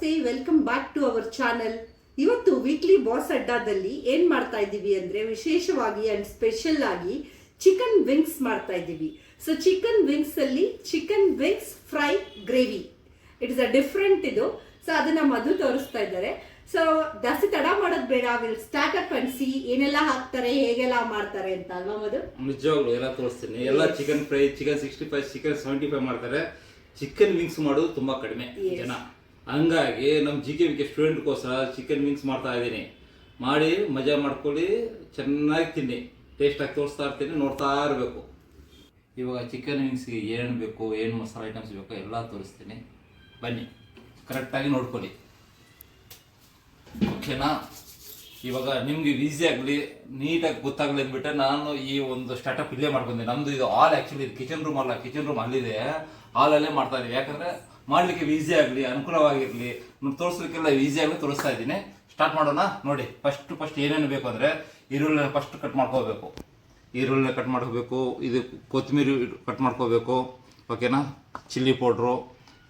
ನಮಸ್ತೆ, welcome back to our channel. ಇವತ್ತು weekly boss ಅಡ್ಡಾದಲ್ಲಿ ಏನ್ ಮಾಡ್ತಾ ಇದ್ದೀವಿ ಅಂದ್ರೆ ವಿಶೇಷವಾಗಿ ಅಂಡ್ ಸ್ಪೆಷಲ್ ಆಗಿ ಚಿಕನ್ ವಿಂಗ್ಸ್ ಮಾಡ್ತಾ ಇದ್ದೀವಿ. ಸೊ ಚಿಕನ್ ವಿಂಗ್ಸ್ ಅಲ್ಲಿ chicken wings fry gravy, it is a different ಇದು. ಸೊ ಅದನ್ನ ಮಧು ತೋರಿಸ್ತಾ ಇದ್ದಾರೆ. ಸೊ ಜಾಸ್ತಿ ತಡ ಮಾಡೋದು ಬೇಡ, will start up and see ಏನೆಲ್ಲ ಹಾಕ್ತಾರೆ, ಹೇಗೆಲ್ಲ ಮಾಡ್ತಾರೆ ಅಂತ ಅಲ್ವಾ ಮಧು? ನಿಜವಾಗ್ಲು ಎಲ್ಲ ತೋರಿಸ್ತೀನಿ. ಎಲ್ಲ ಚಿಕನ್ ಫ್ರೈ, ಚಿಕನ್ 65, ಚಿಕನ್ 75 ಮಾಡ್ತಾರೆ. ಚಿಕನ್ ವಿಂಗ್ಸ್ ಮಾಡೋದು ತುಂಬಾ ಕಡಿಮೆ ಜನ. ಹಂಗಾಗಿ ನಮ್ಮ GKVK ಸ್ಟೂಡೆಂಟ್ಗೋಸ್ಕರ ಚಿಕನ್ ವಿಂಗ್ಸ್ ಮಾಡ್ತಾ ಇದ್ದೀನಿ. ಮಾಡಿ ಮಜಾ ಮಾಡ್ಕೊಳ್ಳಿ, ಚೆನ್ನಾಗಿ ತಿನ್ನಿ, ಟೇಸ್ಟಾಗಿ ತೋರಿಸ್ತಾ ಇರ್ತೀನಿ, ನೋಡ್ತಾ ಇರಬೇಕು. ಇವಾಗ ಚಿಕನ್ ವಿಂಗ್ಸ್ಗೆ ಏನು ಬೇಕು, ಏನು ಮಸಾಲೆ ಐಟಮ್ಸ್ ಬೇಕು ಎಲ್ಲ ತೋರಿಸ್ತೀನಿ, ಬನ್ನಿ ಕರೆಕ್ಟಾಗಿ ನೋಡ್ಕೊಳ್ಳಿ, ಓಕೆನಾ? ಇವಾಗ ನಿಮ್ಗೆ ಈಸಿ ಆಗಲಿ, ನೀಟಾಗಿ ಗೊತ್ತಾಗಲಿ ಅಂದ್ಬಿಟ್ಟೆ ನಾನು ಈ ಒಂದು ಸ್ಟಾರ್ಟಪ್ ಇಲ್ಲೇ ಮಾಡ್ಕೊಂಡೆ. ನಮ್ದು ಇದು ಹಾಲ್, ಆ್ಯಕ್ಚುಲಿ ಇದು ಕಿಚನ್ ರೂಮ್ ಅಲ್ಲ, ಕಿಚನ್ ರೂಮ್ ಅಲ್ಲಿದೆ, ಹಾಲಲ್ಲೇ ಮಾಡ್ತಾ ಇದೀವಿ. ಯಾಕಂದ್ರೆ ಮಾಡ್ಲಿಕ್ಕೆ ಈಸಿ ಆಗಲಿ, ಅನುಕೂಲವಾಗಿರಲಿ, ತೋರಿಸ್ಲಿಕ್ಕೆಲ್ಲ ಈಸಿ ಆಗಲಿ ತೋರಿಸ್ತಾ ಇದ್ದೀನಿ. ಸ್ಟಾರ್ಟ್ ಮಾಡೋಣ. ನೋಡಿ, ಫಸ್ಟ್ ಏನೇನು ಬೇಕು ಅಂದರೆ ಈರುಳ್ಳಿ ಫಸ್ಟ್ ಕಟ್ ಮಾಡ್ಕೋಬೇಕು. ಈರುಳ್ಳಿ ಕಟ್ ಮಾಡ್ಕೋಬೇಕು, ಇದು ಕೊತ್ತಂಬರಿ ಕಟ್ ಮಾಡ್ಕೋಬೇಕು, ಓಕೆನಾ? ಚಿಲ್ಲಿ ಪೌಡ್ರು,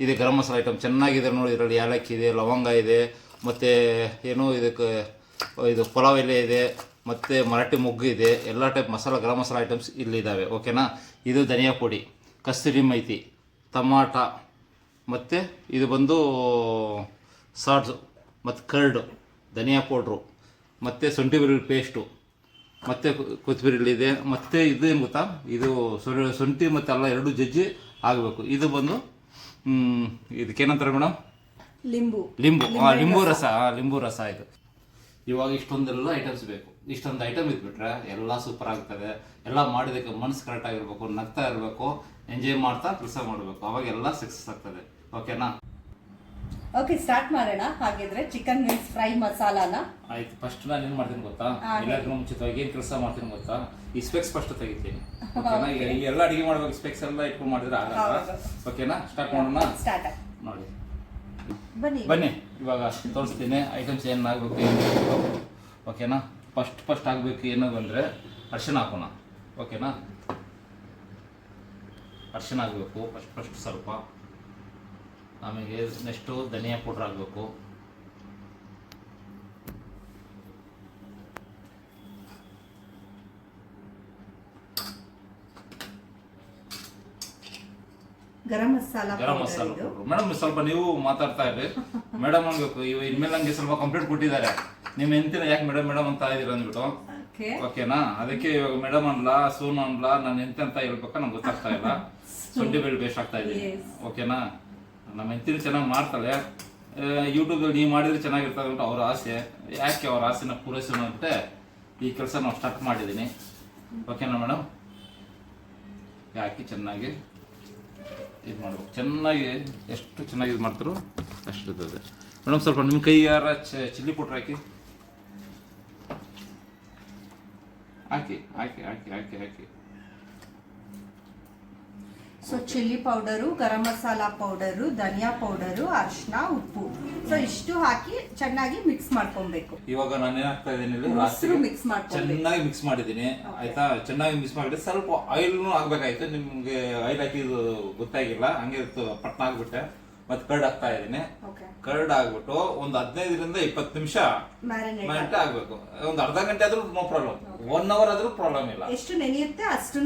ಇದು ಗರಂ ಮಸಾಲೆ ಐಟಮ್ ಚೆನ್ನಾಗಿದೆ ನೋಡಿ. ಇದರಲ್ಲಿ ಏಲಕ್ಕಿ ಇದೆ, ಲವಂಗ ಇದೆ, ಮತ್ತು ಏನು ಇದಕ್ಕೆ ಇದು ಪಲಾವ್ ಎಲೆ ಇದೆ, ಮತ್ತು ಮರಾಠಿ ಮೊಗ್ಗು ಇದೆ, ಎಲ್ಲ ಟೈಪ್ ಮಸಾಲ ಗರಂ ಮಸಾಲ ಐಟಮ್ಸ್ ಇಲ್ಲಿದ್ದಾವೆ, ಓಕೆನಾ? ಇದು ಧನಿಯಾ ಪುಡಿ, ಕಸ್ತೂರಿ ಮೇಥಿ, ಟಮಾಟ, ಮತ್ತು ಇದು ಬಂದು ಸಾಲ್ಟ್ಸು, ಮತ್ತು ಕರ್ಡು, ಧನಿಯಾ ಪೌಡ್ರು, ಮತ್ತು ಶುಂಠಿ ಬೆಳ್ಳುಳ್ಳಿ ಪೇಸ್ಟು, ಮತ್ತು ಕೊತ್ತಂಬರಿಲಿದೆ, ಮತ್ತು ಇದು ಏನು ಗೊತ್ತಾ, ಇದು ಶುಂಠಿ ಮತ್ತು ಎಲ್ಲ ಎರಡು ಜಜ್ಜಿ ಆಗಬೇಕು. ಇದು ಬಂದು ಇದಕ್ಕೇನಂತಾರೆ ಮೇಡಮ್? ಲಿಂಬು ರಸ ಇದು. ಇವಾಗ ಇಷ್ಟೊಂದೆಲ್ಲ ಐಟಮ್ಸ್ ಬೇಕು. ಇಷ್ಟೊಂದು ಐಟಮ್ ಇದ್ಬಿಟ್ರೆ ಎಲ್ಲ ಸೂಪರ್ ಆಗ್ತದೆ. ಎಲ್ಲ ಮಾಡಿದಕ್ಕೆ ಮನಸ್ಸು ಕರೆಕ್ಟ್ ಆಗಿರ್ಬೇಕು, ನಗ್ತಾ ಇರಬೇಕು, ಎಂಜಾಯ್ ಮಾಡ್ತಾ ಕೆಲಸ ಮಾಡಬೇಕು, ಅವಾಗ ಎಲ್ಲ ಸಕ್ಸಸ್ ಆಗ್ತದೆ, ಓಕೆನಾ? ಓಕೆ, ಸ್ಟಾರ್ಟ್ ಮಾಡೋಣ. ಹಾಗಿದ್ರೆ ಚಿಕನ್ ವಿಂಗ್ಸ್ ಫ್ರೈ ಮಸಾಲಾನ ಆಯ್ತು. ಫಸ್ಟ್ ನಾನು ಏನು ಮಾಡ್ತೀನಿ ಗೊತ್ತಾ, ಎಲ್ಲದಕ್ಕೂ ಮುಂಚಿತವಾಗಿ ಏನು ಕೆಲಸ ಮಾಡ್ತೀನಿ ಗೊತ್ತಾ, ಈ ಸ್ಪೆಕ್ಸ್ ಫಸ್ಟ್ ತೆಗಿತೀನಿ, ಓಕೆನಾ? ಈಗ ಎಲ್ಲ ಅಡಿಗೆ ಮಾಡ್ಬೇಕು, ಸ್ಪೆಕ್ಸ್ ಎಲ್ಲ ಇಟ್ಕೊಂಡು ಮಾಡಿದ್ರೆ ಆಗಲ್ಲ, ಓಕೆನಾ? ಸ್ಟಾರ್ಟ್ ಮಾಡೋಣ. ನೋಡಿ ಬನ್ನಿ, ಇವಾಗ ತೋರಿಸ್ತೀನಿ ಐಟಮ್ಸ್ ಏನು ಆಗಬೇಕು, ಏನು ಬೇಕು, ಓಕೆನಾ? ಫಸ್ಟ್ ಆಗಬೇಕು ಏನೋ ಅಂದರೆ ಅರಿಶಿನ ಹಾಕೋಣ, ಓಕೆನಾ? ಅರಿಶಿನ ಆಗಬೇಕು ಫಸ್ಟ್ ಸ್ವಲ್ಪ. ಆಮೇಲೆ ನೆಕ್ಸ್ಟು ಧನಿಯಾ ಪೌಡ್ರ್ ಆಗಬೇಕು, ಗರಂ ಮಸಾಲ ಪೌಡ್ರು. ಮೇಡಮ್ ಸ್ವಲ್ಪ ನೀವು ಮಾತಾಡ್ತಾ ಇರ್ರಿ, ಮೇಡಮ್ ಅನ್ಬೇಕು. ಇನ್ಮೇಲೆ ನಂಗೆ ಸ್ವಲ್ಪ ಕಂಪ್ಲೇಂಟ್ ಕೊಟ್ಟಿದ್ದಾರೆ, ನಿಮ್ಮ ಹೆಂಡತಿನ ಯಾಕೆ ಮೇಡಮ್ ಅಂತ ಇದ್ದೀರ ಅಂದ್ಬಿಟ್ಟು, ಓಕೆನಾ? ಅದಕ್ಕೆ ಇವಾಗ ಮೇಡಮ್ ಅನ್ಲ, ಸೋನು ಅನ್ಲ, ನಾನು ಎಂತ ಅಂತ ಹೇಳ್ಬೇಕಾ ನಂಗೆ ಗೊತ್ತಾಗ್ತಾ ಇಲ್ಲ. ಶುಂಠಿ ಬೆಳ್ಳುಳ್ಳಿ ಪೇಸ್ಟ್ ಆಗ್ತಾ ಇದ್ದೀನಿ, ಓಕೆನಾ? ನಮ್ಮ ಹೆಂಡತಿನ ಚೆನ್ನಾಗಿ ಮಾಡ್ತಾಳೆ, ಯೂಟ್ಯೂಬಲ್ಲಿ ನೀವು ಮಾಡಿದ್ರೆ ಚೆನ್ನಾಗಿರ್ತದೆ ಅಂತ ಅವ್ರ ಆಸೆ. ಯಾಕೆ ಅವ್ರ ಆಸೆನ ಪೂರೈಸೋಣ ಅಂತ ಈ ಕೆಲಸ ನಾವು ಸ್ಟಾರ್ಟ್ ಮಾಡಿದ್ದೀನಿ, ಓಕೆನಾ ಮೇಡಮ್? ಹಾಕಿ ಚೆನ್ನಾಗಿ ಇದು ಮಾಡ್ಬೇಕು, ಚೆನ್ನಾಗಿ ಎಷ್ಟು ಚೆನ್ನಾಗಿ ಇದು ಮಾಡ್ತಾರೋ ಅಷ್ಟು ಇರ್ತದೆ. ಮೇಡಮ್ ಸ್ವಲ್ಪ ನಿಮ್ಮ ಕೈ ಯಾರ ಚಿಲ್ಲಿ ಪೌಡ್ರ್ ಹಾಕಿ ಹಾಕಿ ಹಾಕಿ ಹಾಕಿ ಹಾಕಿ ಹಾಕಿ so chilli powder, garam masala powder, ಧನಿಯಾ ಪೌಡರು, ಅರಿಶಿನ, ಉಪ್ಪು, ಸೊ ಇಷ್ಟು ಹಾಕಿ ಚೆನ್ನಾಗಿ ಮಿಕ್ಸ್ ಮಾಡ್ಕೊಬೇಕು. ಇವಾಗ ನಾನು ಏನಾಗ್ತಾ ಇದ್ದೀನಿ, ಚೆನ್ನಾಗಿ ಮಿಕ್ಸ್ ಮಾಡಿದ್ದೀನಿ, ಆಯ್ತಾ? ಚೆನ್ನಾಗಿ ಮಿಕ್ಸ್ ಮಾಡಿ ಸ್ವಲ್ಪ ಆಯಿಲ್ನು ಆಗ್ಬೇಕಾಯ್ತು. ನಿಮ್ಗೆ ಆಯಿಲ್ ಹಾಕಿದ್ದು ಗೊತ್ತಾಗಿಲ್ಲ, ಹಂಗೆ ಪಟ್ನ ಆಗ್ಬಿಟ್ಟೆ. ಮತ್ತೆ ಕರ್ಡ್ ಹಾಕ್ತಾ ಇದ್ದೀನಿ. ಕರ್ಡ್ ಆಗ್ಬಿಟ್ಟು ಒಂದು 15ರಿಂದ 20 ನಿಮಿಷ ಮ್ಯಾರಿನೇಟ್ ಆಗ್ಬೇಕು. ಒಂದು ಅರ್ಧ ಗಂಟೆ ಆದ್ರೂ ನೋ ಪ್ರಾಬ್ಲಮ್, 1 ಅವರ್ ಆದ್ರೂ ಪ್ರಾಬ್ಲಮ್ ಇಲ್ಲ. ಎಷ್ಟು ನೆನೆಯುತ್ತೆ ಅಷ್ಟು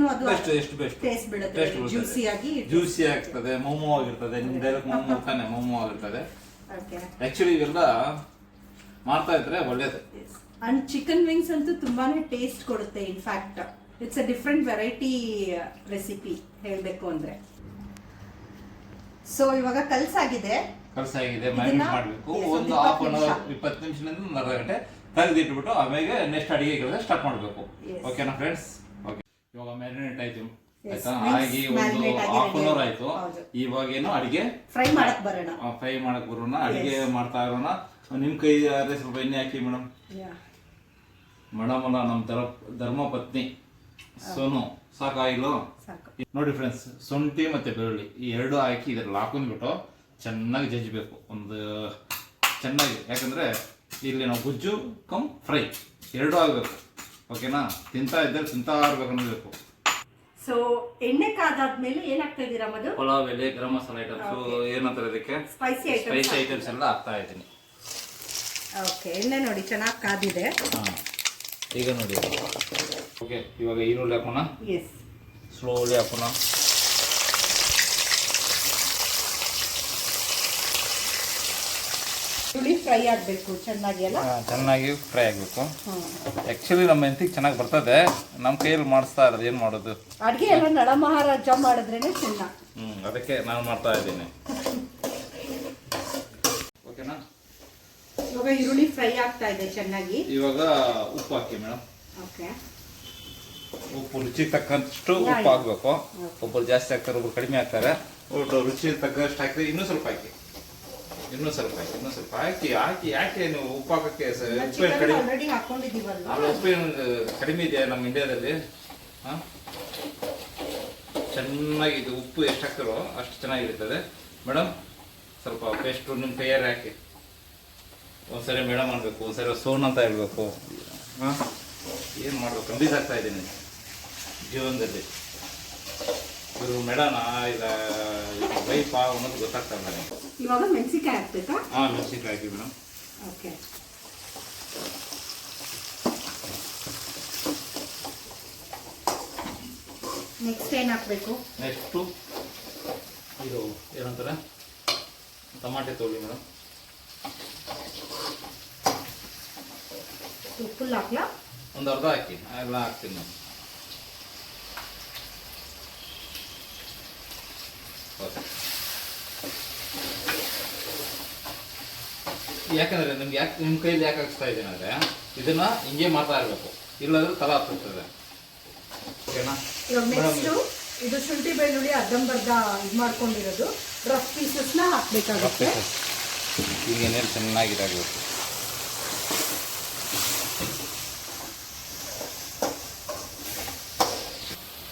ಎಷ್ಟು ಬೆಸ್ಟ್ ಜ್ಯೂಸಿ ಆಗ್ತದೆ, ಮೋಮೋ ಆಗಿರ್ತದೆ. ನಿಮ್ ಡೈರೆಕ್ಟ್ ಮೋಮೋ ತಾನೆ, ಮೋಮೋ ಆಗಿರ್ತದೆ. ಆಕ್ಚುಲಿ ಇವೆಲ್ಲ ಮಾಡ್ತಾ ಇದ್ರೆ ಒಳ್ಳೇದು. ಅಂಡ್ ಚಿಕನ್ ವಿಂಗ್ಸ್ ಅಂತೂ ತುಂಬಾನೇ ಟೇಸ್ಟ್ ಕೊಡುತ್ತೆ. In fact it's a different variety recipe ಹೇಳ್ಬೇಕು ಅಂದ್ರೆ. ಸೊ ಇವಾಗ ಕಲ್ಸಾಗಿದೆ, ಮ್ಯಾರಿನೇಟ್ ಮಾಡಬೇಕು. ಒಂದು ಹಾಫ್ ಅನ್ ಅವರ್, 20 ನಿಮಿಷದಿಂದ ಒಂದು ಅರ್ಧ ಗಂಟೆ ತೆಗೆದಿಟ್ಬಿಟ್ಟು ಆಮೇಲೆ ನೆಕ್ಸ್ಟ್ ಅಡಿಗೆ ಕೆಲಸ ಸ್ಟಾರ್ಟ್ ಮಾಡಬೇಕು, ಓಕೆನಾ ಫ್ರೆಂಡ್ಸ್? ಓಕೆ, ಇವಾಗ ಮ್ಯಾರಿನೇಟ್ ಆಯ್ತು, ಆಯ್ತಾ? ಹಾಗೆ ಒಂದು ಹಾಫ್ ಅನ್ ಅವರ್ ಆಯ್ತು. ಇವಾಗೇನು ಅಡಿಗೆ ಫ್ರೈ ಮಾಡಕ್ ಬರೋಣ, ಅಡಿಗೆ ಮಾಡ್ತಾ ಇರೋಣ. ನಿಮ್ ಕೈ ಸ್ವಲ್ಪ ಎಣ್ಣೆ ಹಾಕಿ ಮೇಡಮ್. ಮೇಡಮ್ ಅಲ್ಲ, ನಮ್ಮ ಧರ್ಮ ಪತ್ನಿ ಸೋನು. ಸಾಕಾಗಿಲ್ಲ ನೋಡಿ ಫ್ರೆಂಡ್ಸ್, ಶುಂಠಿ ಮತ್ತೆ ಬೆಳ್ಳುಳ್ಳಿ ಈ ಎರಡು ಹಾಕಿ ಇದ್ರಲ್ಲಿ ಹಾಕೊಂಡ್ಬಿಟ್ಟು ಚೆನ್ನಾಗಿ ಜಜ್ಜಬೇಕು, ಒಂದು ಚೆನ್ನಾಗಿ. ಯಾಕಂದ್ರೆ ಇಲ್ಲಿ ನಾವು ಗುಜ್ಜು ಕಮ್ ಫ್ರೈ ಎರಡೂ ಆಗಬೇಕು, ಓಕೆನಾ? ತಿಂತಾ ಇರ್ಬೇಕು ಅನ್ನೋಬೇಕು. ಸೊ ಸೊ ಎಣ್ಣೆ ಕಾದಾದ್ಮೇಲೆ ಏನಾಗ್ತಾ ಇದ್ದೀರಾ ಮಧು? ಪಲಾವ್ ಎಲೆ, ಗರಂ ಮಸಾಲ ಐಟಮ್ಸ್, ಏನಂತಾರೆ ಇದಕ್ಕೆ, ಸ್ಪೈಸಿ ಐಟಮ್ಸ್ ಎಲ್ಲ ಹಾಕ್ತಾ ಇದ್ದೀನಿ. ಓಕೆ, ಎಣ್ಣೆ ನೋಡಿ ಚೆನ್ನಾಗಿ ಕಾದಿದೆ. ಈಗ ನೋಡಿ. ಓಕೆ, ಇವಾಗ ಈರುಳ್ಳಿ ಹಾಕೋಣ. ಎಸ್, ಸ್ಲೋಲಿ ಹಾಕೋಣ. ಈರುಳ್ಳಿ ಫ್ರೈ ಆಗಬೇಕು ಚೆನ್ನಾಗಿ ಅಲ್ಲ? ಚೆನ್ನಾಗಿ ಫ್ರೈ ಆಗಬೇಕು. ಆ್ಯಕ್ಚುಲಿ ನಮ್ಮ ಹೆಂಡತಿಗೆ ಚೆನ್ನಾಗಿ ಬರ್ತದೆ, ನಮ್ಮ ಕೈಯಲ್ಲಿ ಮಾಡಿಸ್ತಾ ಇರೋದು, ಏನು ಮಾಡೋದು, ಅಡುಗೆ ಎಲ್ಲ ನಳಮಹಾರಾಜ ಮಾಡಿದ್ರೇನೆ ಚೆನ್ನ. ಅದಕ್ಕೆ ನಾನು ಮಾಡ್ತಾ ಇದ್ದೀನಿ. ಓಕೆನಾ? ಇವಾಗ ಈರುಳ್ಳಿ ಫ್ರೈ ಆಗ್ತಾ ಇದೆ ಚೆನ್ನಾಗಿ. ಇವಾಗ ಉಪ್ಪು ಹಾಕಿ ಮೇಡಮ್. ಓಕೆ, ಉಪ್ಪು ರುಚಿಗೆ ತಕ್ಕಷ್ಟು ಉಪ್ಪು ಹಾಕಬೇಕು. ಒಬ್ಬರು ಜಾಸ್ತಿ ಹಾಕ್ತಾರೆ, ಒಬ್ಬರು ಕಡಿಮೆ ಹಾಕ್ತಾರೆ. ರುಚಿಗೆ ತಕ್ಕಷ್ಟು ಹಾಕಿದ್ರೆ ಇನ್ನೂ ಸ್ವಲ್ಪ ಹಾಕಿ, ಇನ್ನೂ ಸ್ವಲ್ಪ ಹಾಕಿ. ಯಾಕೆ ನೀವು ಉಪ್ಪು ಹಾಕಕ್ಕೆ ಉಪ್ಪೇನು ಕಡಿಮೆ? ಆಲ್ರೆಡಿ ಹಾಕೊಂಡಿದ್ದೀವಲ್ಲ. ಉಪ್ಪೇನು ಕಡಿಮೆ ಇದೆಯಾ ನಮ್ಮ ಇಂಡಿಯಾದಲ್ಲಿ? ಚೆನ್ನಾಗಿ ಇದು ಉಪ್ಪು ಎಷ್ಟು ಹಾಕ್ತಾರೋ ಅಷ್ಟು ಚೆನ್ನಾಗಿರ್ತದೆ ಮೇಡಮ್. ಸ್ವಲ್ಪ ಪೇಸ್ಟು ನಿಮ್ಮ ಕೈಯಾರೆ ಹಾಕಿ. ಒಂದ್ಸರಿ ಮೇಡಮ್ ಅನ್ಬೇಕು, ಒಂದ್ಸರಿ ಸೋನ್ ಅಂತ ಹೇಳ್ಬೇಕು. ಏನು ಮಾಡ್ಬೇಕು, ಕನ್ಫ್ಯೂಸ್ ಆಗ್ತಾ ಇದ್ದೀನಿ ಜೀವನದಲ್ಲಿ. ಇವರು ಮೇಡನ ಇಲ್ಲ ವೈಫಾ ಅನ್ನೋದು ಗೊತ್ತಾಗ್ತಾ ಇಲ್ಲ. ಇವಾಗ ಮೆಣಸಿನ್ಕಾಯಿ ಹಾಕ್ಬೇಕಾ? ಮೆಣಸಿನ್ಕಾಯಿ ಹಾಕಿ ಮೇಡಮ್. ಓಕೆ, ನೆಕ್ಸ್ಟ್ ಏನು ಹಾಕಬೇಕು? ನೆಕ್ಸ್ಟು ಇದು ಏನಂತಾರೆ, ಟಮಾಟೆ ತೊಗೊಳ್ಳಿ ಮೇಡಮ್. ಫುಲ್ ಹಾಕ್ಲಾ? ಒಂದು ಅರ್ಧ ಹಾಕಿ, ಎಲ್ಲ ಹಾಕ್ತೀನಿ ನಾನು. ಓಕೆ, ಯಾಕಂದ್ರೆ ನಿಮ್ಗೆ ನಿಮ್ಮ ಕೈಲಿ ಯಾಕೆ ಹಾಕ್ಸ್ತಾ ಇದ್ದೀನಿ ಅಂದರೆ ಇದನ್ನ ಹಿಂಗೆ ಮಾಡ್ತಾ ಇರಬೇಕು, ಇಲ್ಲಾಂದ್ರೆ ತಲ ಹತ್ತಿರ್ತದೆ. ಓಕೆನಾ? ಇವಾಗ ನೆಕ್ಸ್ಟು ಇದು ಶುಂಠಿ ಬೆಳ್ಳುಳ್ಳಿ ಅರ್ಧಂಬರ್ಧ ಇದು ಮಾಡ್ಕೊಂಡಿರೋದು ರಫ್ ಪೀಸಸ್ನ ಹಾಕ್ಬೇಕಾಗುತ್ತೆ. ಈಗ ಏನೇನು ಚೆನ್ನಾಗಿದಾಗಬೇಕು.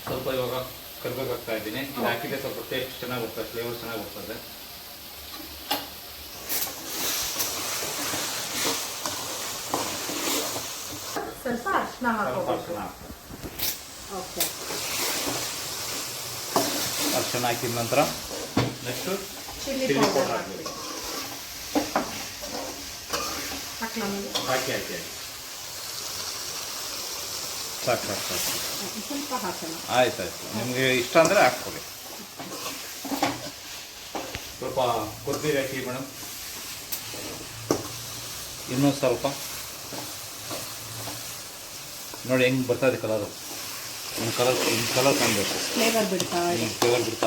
ಸ್ವಲ್ಪ ಇವಾಗ ಕರ್ಬೇಕು ಹಾಕ್ತಾ ಇದ್ದೀನಿ. ಇದು ಹಾಕಿದ್ರೆ ಸ್ವಲ್ಪ ಟೇಸ್ಟ್ ಚೆನ್ನಾಗಿ ಬರ್ತದೆ, ಫ್ಲೇವರ್ ಚೆನ್ನಾಗಿ ಬರ್ತದೆ. ಸ್ವಲ್ಪ ಅರಿಶಿನ ಹಾಕೋಬೇಕು. ಓಕೆ, ಅರಿಶಿನ ಹಾಕಿದ ನಂತರ next chilli chilli powder powder ಹಾಕಬೇಕು. ಹಾಕಿ ಸಾಕು. ಸ್ವಲ್ಪ ಹಾಕೋಣ. ಆಯ್ತು, ನಿಮಗೆ ಇಷ್ಟ ಅಂದರೆ ಹಾಕ್ಕೊಳ್ಳಿ. ಸ್ವಲ್ಪ ಕೊತ್ತಂಬರಿ ಹಾಕಿ ಮೇಡಮ್. ಇನ್ನೂ ಸ್ವಲ್ಪ ನೋಡಿ ಹೆಂಗೆ ಬರ್ತದೆ ಕಲರು. ಕಲರ್ ಕಾಣಬೇಕು, ಫ್ಲೇವರ್ ಬಿಡ್ತಾ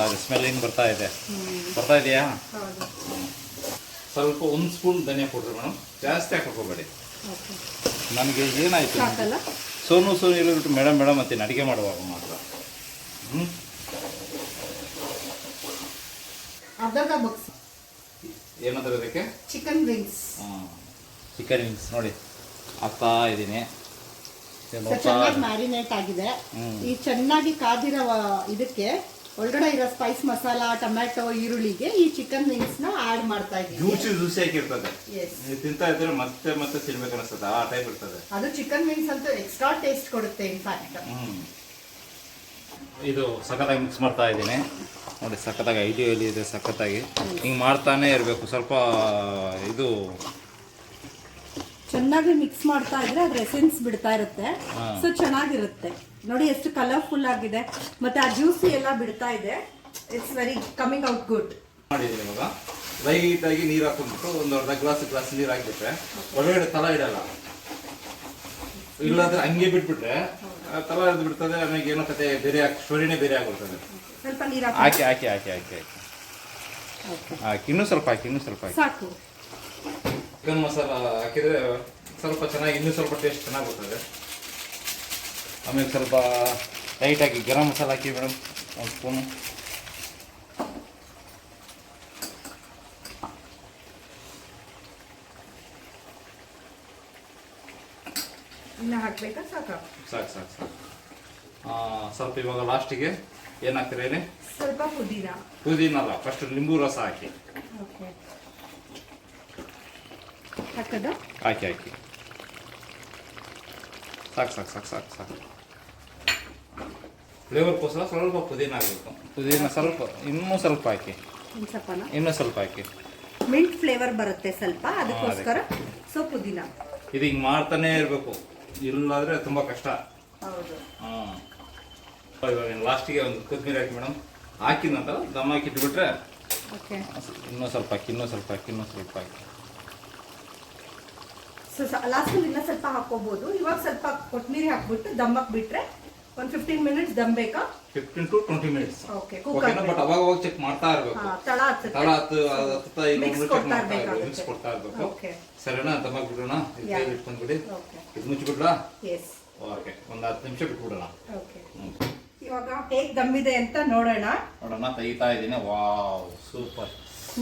ಇದೆ. ಸ್ಮೆಲ್ ಹೆಂಗೆ ಬರ್ತಾ ಇದೆಯಾ? ಸ್ವಲ್ಪ ಒಂದು ಸ್ಪೂನ್ ಧನಿಯಾ ಪೌಡ್ರ್ ಮೇಡಮ್, ಜಾಸ್ತಿ ಹಾಕೋಬೇಡಿ. ನನಗೆ ಏನಾಯ್ತು, ಸೋನು ಇರೋದ್ಬಿಟ್ಟು ಮೇಡಮ್ ಅಂತೀನಿ ಅಡುಗೆ ಮಾಡುವಾಗ ಮಾತ್ರ. ಅರ್ಧ ಬಾಕ್ಸ್ ಏನಂತಾರೆ ಅದಕ್ಕೆ? Chicken wings. ಚಿಕನ್ ವಿಂಗ್ಸ್ ನೋಡಿ ಹಾಕ್ತಾ ಇದ್ದೀನಿ. ಚೆನ್ನಾಗಿ ಮ್ಯಾರಿನೇಟ್ ಆಗಿದೆ. ಈ ಚೆನ್ನಾಗಿ ಕಾದಿರೋ ಇದಕ್ಕೆ ಒಳಗಡೆ ಇರೋ ಸ್ಪೈಸ್ ಮಸಾಲಾ, ಟೊಮ್ಯಾಟೊ, ಈರುಳ್ಳಿಗೆ ಈ ಚಿಕನ್ ವಿಂಗ್ಸ್ ನ ಆಡ್ ಮಾಡ್ತಾ ಇದ್ದೀವಿ. ಜ್ಯೂಸಿ ಆಗಿರ್ತದೆ, ತಿಂತಾ ಇದ್ರೆ ಮತ್ತೆ ತಿನ್ಬೇಕು ಅನಿಸ್ತದೆ, ಆ ಟೈಪ್ ಇರ್ತದೆ. ಅದು ಚಿಕನ್ ವಿಂಗ್ಸ್ ಅಂತೂ ಎಕ್ಸ್ಟ್ರಾ ಟೇಸ್ಟ್ ಕೊಡುತ್ತೆ ಇನ್ಫ್ಯಾಕ್ಟ್. ಇದು ಸಖತ್ತಾಗಿ ಮಿಕ್ಸ್ ಮಾಡ್ತಾ ಇದ್ದೀನಿ ನೋಡಿ. ಸಖತ್ತಾಗಿ ಐಡಿಯಲ್ಲಿ ಇದೆ, ಸಖತ್ತಾಗಿ ಹಿಂಗೆ ಮಾಡ್ತಾನೆ ಇರಬೇಕು. ಸ್ವಲ್ಪ ಇದು ಚೆನ್ನಾಗಿ ಮಿಕ್ಸ್ ಮಾಡ್ತಾ ಇದ್ರೆ ಅದ್ರ ಎಸೆನ್ಸ್ ಬಿಡ್ತಾ ಇರುತ್ತೆ. ಸೊ ಚೆನ್ನಾಗಿರುತ್ತೆ ನೋಡಿ, ಎಷ್ಟು ಕಲರ್ಫುಲ್ ಆಗಿದೆ, ಮತ್ತೆ ಆ ಜ್ಯೂಸಿ ಎಲ್ಲ ಬಿಡ್ತಾ ಇದೆ. It's very coming out good. ಮಾಡಿದ್ದೀನಿ ಇವಾಗ ಲೈಟ್ ಆಗಿ ನೀರು ಹಾಕೊಂಡ್ಬಿಟ್ಟು ಒಂದು ಅರ್ಧ ಗ್ಲಾಸ್ ನೀರು ಹಾಕ್ಬಿಟ್ರೆ ಒಳಗಡೆ ತಲ ಇಡಲ್ಲ. ಇಲ್ಲಾಂದ್ರೆ ಹಂಗೆ ಬಿಟ್ಬಿಟ್ರೆ ತಲ ಹಿಡಿದು ಬಿಡ್ತದೆ. ಆಮೇಲೆ ಏನೋ ಕತೆ ಬೇರೆ ಸ್ಟೋರಿನೇ ಬೇರೆ ಆಗ್ಬಿಡ್ತದೆ. ಸ್ವಲ್ಪ ನೀರು ಹಾಕಿ ಇನ್ನೂ ಸ್ವಲ್ಪ ಹಾಕಿ ಸಾಕು. ಚಿಕನ್ ಮಸಾಲ ಹಾಕಿದ್ರೆ ಸ್ವಲ್ಪ ಚೆನ್ನಾಗಿ, ಇನ್ನೂ ಸ್ವಲ್ಪ ಟೇಸ್ಟ್ ಚೆನ್ನಾಗಿ ಬರ್ತದೆ. ಆಮೇಲೆ ಸ್ವಲ್ಪ ಲೈಟಾಗಿ ಗರಂ ಮಸಾಲ ಹಾಕಿ ಮೇಡಮ್, ಒಂದು ಸ್ಪೂನು. ಇನ್ನು ಹಾಕ್ಬೇಕಾ? ಸಾಕು. ಸ್ವಲ್ಪ ಇವಾಗ ಲಾಸ್ಟಿಗೆ ಏನು ಹಾಕ್ತೀರಾ ಹೇಳಿ? ಸ್ವಲ್ಪ ಪುದೀನ ಅಲ್ಲ, ಫಸ್ಟ್ ಲಿಂಬು ರಸ ಹಾಕಿ. ಹಾಕಿ ಸಾಕು. ಫ್ಲೇವರ್ಗೋಸ್ಕರ ಸ್ವಲ್ಪ ಪುದೀನ ಹಾಕಬೇಕು. ಪುದೀನ ಸ್ವಲ್ಪ ಇನ್ನೂ ಸ್ವಲ್ಪ ಹಾಕಿ, ಇನ್ನೂ ಸ್ವಲ್ಪ ಹಾಕಿ. ಮಿಂಟ್ ಫ್ಲೇವರ್ ಬರುತ್ತೆ ಸ್ವಲ್ಪ, ಅದಕ್ಕೋಸ್ಕರ ಸೊ ಪುದೀನ. ಇದು ಹಿಂಗೆ ಮಾಡ್ತಾನೆ ಇರಬೇಕು, ಇಲ್ಲಾಂದ್ರೆ ತುಂಬ ಕಷ್ಟ. ಹೌದು. ಹಾಂ, ಇವಾಗ ಲಾಸ್ಟಿಗೆ ಒಂದು ಕೊತ್ತಂಬರಿ ಹಾಕಿ ಮೇಡಮ್. ಹಾಕಿದ ನಂತರ ದಮ್ ಹಾಕಿ ಇಟ್ಬಿಟ್ರೆ ಓಕೆ. ಇನ್ನೂ ಸ್ವಲ್ಪ ಹಾಕಿ, ಇನ್ನೂ ಸ್ವಲ್ಪ ಹಾಕಿ, ಇನ್ನೂ ಸ್ವಲ್ಪ ಹಾಕಿ. ಸೊ ಲಾಸ್ಟಲ್ಲಿ ಇನ್ನೂ ಸ್ವಲ್ಪ ಹಾಕೋಬಹುದು. ಇವಾಗ ಸ್ವಲ್ಪ ಕೊತ್ತಂಬರಿ ಹಾಕ್ಬಿಟ್ಟು ದಮ್ಮಕ್ಕೆ ಬಿಟ್ರೆ ಒಂದು 15 ಮಿನಿಟ್ಸ್ ದಮ್ ಬೇಕಾ? 15 to 20 ಮಿನಿಟ್ಸ್. ಓಕೆ. ಬಟ್ ಅವಾಗ ಚೆಕ್ ಮಾಡ್ತಾ ಇರಬೇಕು. ತಳ ಹತ್ತುತ್ತಾ ಮಿಕ್ಸ್ ಕೊಡ್ತಾ ಇರಬೇಕು. ಓಕೆ. ಸರಿನಾ? ದಮ್ಮ ಬಿಡೋಣ. ಇಟ್ಕೊಂಡ್ಬಿಡಿ. ಇದು ಮುಚ್ಚಿಬಿಡ್ಲಾ? ಎಸ್. ಓಕೆ, ಒಂದು 10 ನಿಮಿಷ ಬಿಟ್ಬಿಡೋಣ. ಓಕೆ. ಇವಾಗ ಹೇಗೆ ದಮ್ಮಿದೆ ಅಂತ ನೋಡೋಣ. ತೆಗಿತಾ ಇದ್ದೀನಿ. Wow, super.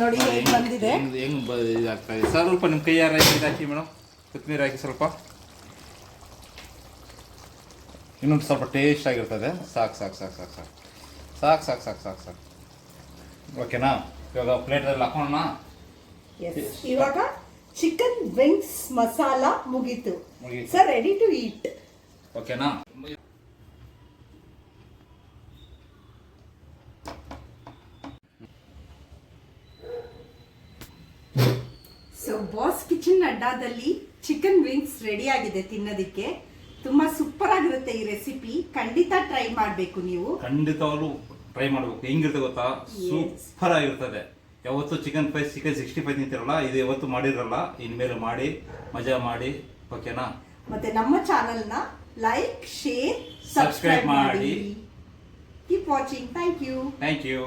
ನೋಡಿ ಹೇಗೆ ಬಂದಿದೆ. ಹೆಂಗ್ ಇದಾಗ್ತಾ ಇದೆ. ಸ್ವಲ್ಪ ನಿಮ್ಮ ಕೈ ಯಾರ ಹಾಕಿ ಮೇಡಮ್, ಕೊತ್ತಂಬರಿ ಹಾಕಿ ಸ್ವಲ್ಪ. ಇನ್ನೊಂದು ಸ್ವಲ್ಪ ಟೇಸ್ಟ್ ಆಗಿರ್ತದೆ. ಸಾಕು ಸಾಕು ಸಾಕು ಸಾಕು ಸಾಕು ಸಾಕು ಸಾಕು ಸಾಕು ಸಾಕು ಸಾಕು. ಓಕೆನಾ? ಇವಾಗ ಪ್ಲೇಟಲ್ಲಿ ಹಾಕೋಣ. ಇವಾಗ ಚಿಕನ್ ವಿಂಗ್ಸ್ ಮಸಾಲ ಮುಗೀತು ಸರ್, ರೆಡಿ ಟು ಈಟ್. ಓಕೆನಾ? ಸೊ ಬಾಸ್ ಕಿಚನ್ ಅಡ್ಡಾದಲ್ಲಿ ಚಿಕನ್ ವಿಂಗ್ಸ್ ರೆಡಿ ಆಗಿದೆ ತಿನ್ನೋದಿಕ್ಕೆ. ತುಂಬಾ ಸೂಪರ್ ಆಗಿರುತ್ತೆ ಈ ರೆಸಿಪಿ, ಖಂಡಿತ ಟ್ರೈ ಮಾಡಬೇಕು ನೀವು. ಖಂಡಿತವಾಗ್ಲೂ ಟ್ರೈ ಮಾಡಬೇಕು. ಹೆಂಗಿರುತ್ತೆ ಗೊತ್ತಾ? ಸೂಪರ್ ಆಗಿರ್ತದೆ. ಯಾವತ್ತು ಚಿಕನ್ 65 ತಿಂತಿರಲ್ಲ, ಇದು ಯಾವತ್ತು ಮಾಡಿರಲ್ಲ. ಇನ್ಮೇಲೆ ಮಾಡಿ ಮಜಾ ಮಾಡಿ. ಓಕೆನಾ? ಮತ್ತೆ ನಮ್ಮ ಚಾನೆಲ್ನ ಲೈಕ್, ಶೇರ್, ಸಬ್ಸ್ಕ್ರೈಬ್ ಮಾಡಿ. Keep watching. Thank you. Thank you.